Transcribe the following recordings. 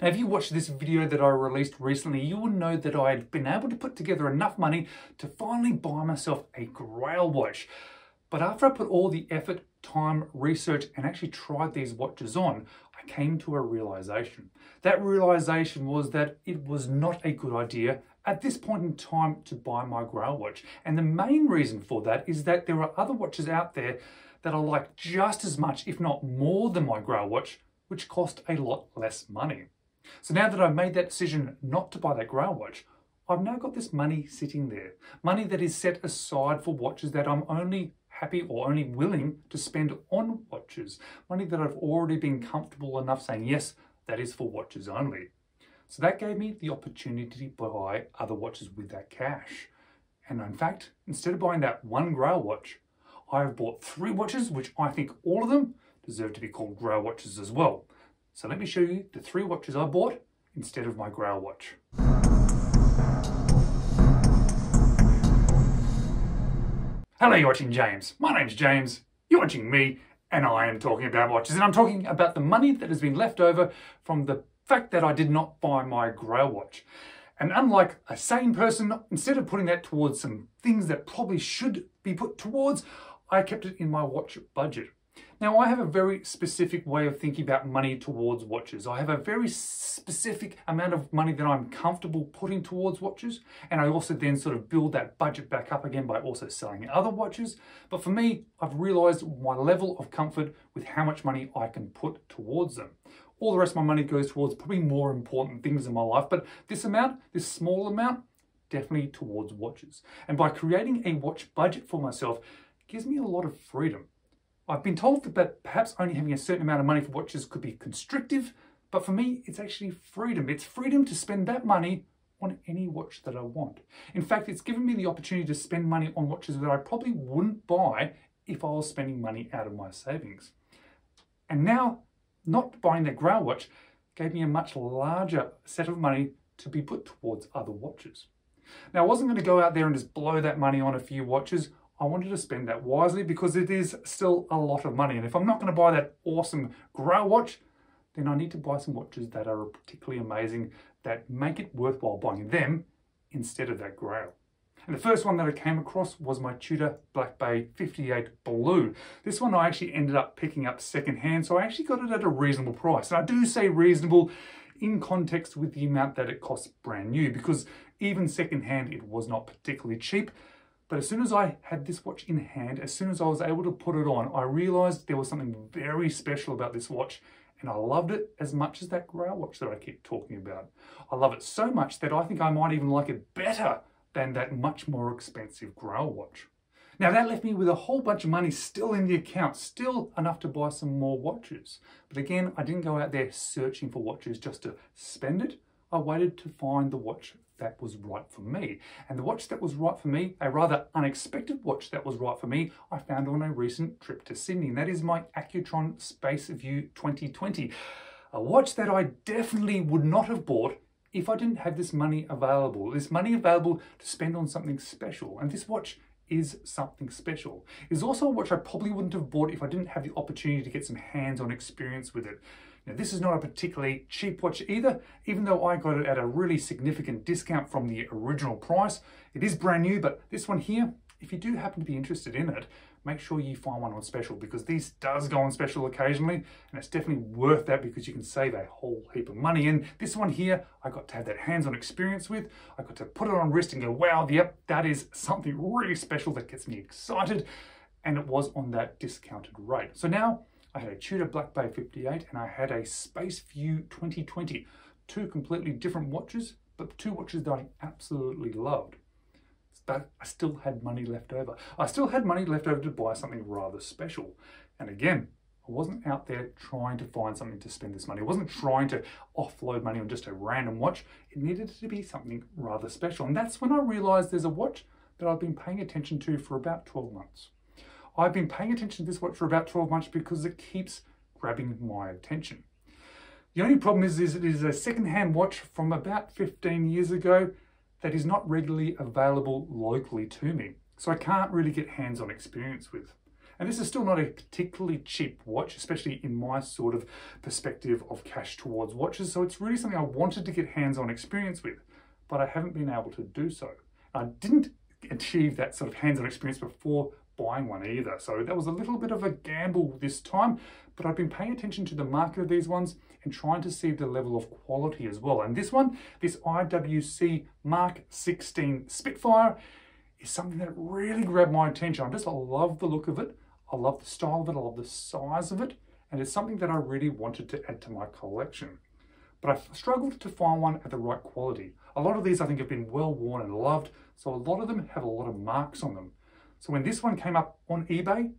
Now, if you watched this video that I released recently, you will know that I had been able to put together enough money to finally buy myself a Grail watch. But after I put all the effort, time, research, and actually tried these watches on, I came to a realization. That realization was that it was not a good idea at this point in time to buy my Grail watch. And the main reason for that is that there are other watches out there that I like just as much, if not more than my Grail watch, which cost a lot less money. So now that I've made that decision not to buy that Grail watch, I've now got this money sitting there. Money that is set aside for watches that I'm only happy or only willing to spend on watches. Money that I've already been comfortable enough saying, yes, that is for watches only. So that gave me the opportunity to buy other watches with that cash. And in fact, instead of buying that one Grail watch, I have bought 3 watches, which I think all of them deserve to be called Grail watches as well. So let me show you the 3 watches I bought instead of my Grail watch. Hello, you're watching James. My name's James, you're watching me, and I am talking about watches. And I'm talking about the money that has been left over from the fact that I did not buy my Grail watch. And unlike a sane person, instead of putting that towards some things that probably should be put towards, I kept it in my watch budget. Now, I have a very specific way of thinking about money towards watches. I have a very specific amount of money that I'm comfortable putting towards watches, and I also then sort of build that budget back up again by also selling other watches. But for me, I've realized my level of comfort with how much money I can put towards them. All the rest of my money goes towards probably more important things in my life, but this amount, this small amount, definitely towards watches. And by creating a watch budget for myself, gives me a lot of freedom. I've been told that perhaps only having a certain amount of money for watches could be constrictive, but for me, it's actually freedom. It's freedom to spend that money on any watch that I want. In fact, it's given me the opportunity to spend money on watches that I probably wouldn't buy if I was spending money out of my savings. And now, not buying that Grail watch gave me a much larger set of money to be put towards other watches. Now, I wasn't going to go out there and just blow that money on a few watches. I wanted to spend that wisely because it is still a lot of money. And if I'm not going to buy that awesome Grail watch, then I need to buy some watches that are particularly amazing, that make it worthwhile buying them instead of that Grail. And the first one that I came across was my Tudor Black Bay 58 Blue. This one I actually ended up picking up secondhand, so I actually got it at a reasonable price. And I do say reasonable in context with the amount that it costs brand new, because even secondhand, it was not particularly cheap. But as soon as I had this watch in hand, as soon as I was able to put it on, I realized there was something very special about this watch, and I loved it as much as that Grail watch that I keep talking about. I love it so much that I think I might even like it better than that much more expensive Grail watch. Now, that left me with a whole bunch of money still in the account, still enough to buy some more watches. But again, I didn't go out there searching for watches just to spend it. I waited to find the watch that was right for me. And the watch that was right for me, a rather unexpected watch that was right for me, I found on a recent trip to Sydney. And that is my Accutron Space View 2020. A watch that I definitely would not have bought if I didn't have this money available. This money available to spend on something special. And this watch is something special. It's also a watch I probably wouldn't have bought if I didn't have the opportunity to get some hands-on experience with it. Now, this is not a particularly cheap watch either, even though I got it at a really significant discount from the original price. It is brand new, but this one here, if you do happen to be interested in it, make sure you find one on special, because this does go on special occasionally, and it's definitely worth that because you can save a whole heap of money. And this one here, I got to have that hands-on experience with. I got to put it on wrist and go, wow, yep, that is something really special that gets me excited. And it was on that discounted rate. So now I had a Tudor Black Bay 58 and I had a Space View 2020. 2 completely different watches, but 2 watches that I absolutely loved. But I still had money left over. I still had money left over to buy something rather special. And again, I wasn't out there trying to find something to spend this money. I wasn't trying to offload money on just a random watch. It needed to be something rather special. And that's when I realized there's a watch that I've been paying attention to for about 12 months. I've been paying attention to this watch for about 12 months because it keeps grabbing my attention. The only problem is it is a second-hand watch from about 15 years ago that is not readily available locally to me. So I can't really get hands-on experience with. And this is still not a particularly cheap watch, especially in my sort of perspective of cash towards watches. So it's really something I wanted to get hands-on experience with, but I haven't been able to do so. I didn't achieve that sort of hands-on experience before buying one either. So that was a little bit of a gamble this time, but I've been paying attention to the market of these ones and trying to see the level of quality as well. And this one, this IWC Mark 16 Spitfire, is something that really grabbed my attention. I love the look of it. I love the style of it. I love the size of it. And it's something that I really wanted to add to my collection. But I've struggled to find one at the right quality. A lot of these I think have been well worn and loved, so a lot of them have a lot of marks on them. So when this one came up on eBay,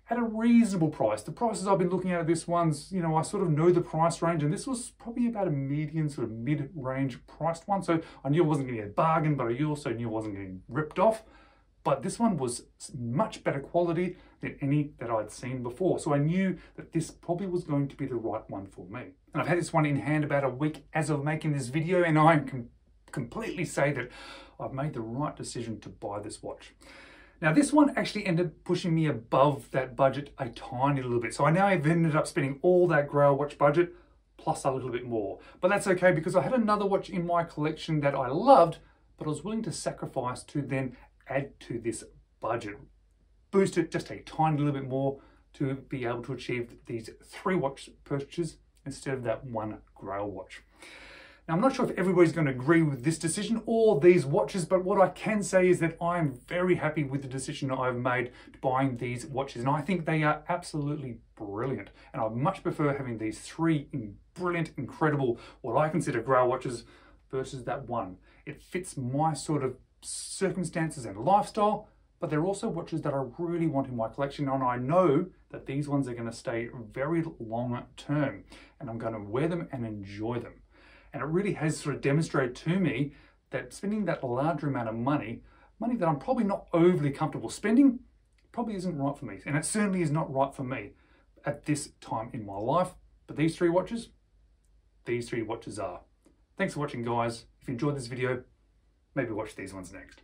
at a reasonable price, the prices I've been looking at this one's, you know, I sort of know the price range, and this was probably about a median, sort of mid-range priced one. So I knew I wasn't getting a bargain, but I also knew I wasn't getting ripped off. But this one was much better quality than any that I'd seen before. So I knew that this probably was going to be the right one for me. And I've had this one in hand about a week as of making this video, and I can completely say that I've made the right decision to buy this watch. Now this one actually ended up pushing me above that budget a tiny little bit. So I now have ended up spending all that Grail watch budget plus a little bit more. But that's okay, because I had another watch in my collection that I loved, but I was willing to sacrifice to then add to this budget, boost it just a tiny little bit more to be able to achieve these 3 watch purchases instead of that 1 Grail watch. Now, I'm not sure if everybody's going to agree with this decision or these watches, but what I can say is that I'm very happy with the decision I've made buying these watches, and I think they are absolutely brilliant. And I much prefer having these 3 brilliant, incredible, what I consider Grail watches versus that one. It fits my sort of circumstances and lifestyle, but they're also watches that I really want in my collection, and I know that these ones are going to stay very long term, and I'm going to wear them and enjoy them. And it really has sort of demonstrated to me that spending that larger amount of money that I'm probably not overly comfortable spending, probably isn't right for me. And it certainly is not right for me at this time in my life. But these 3 watches are. Thanks for watching, guys. If you enjoyed this video, maybe watch these ones next.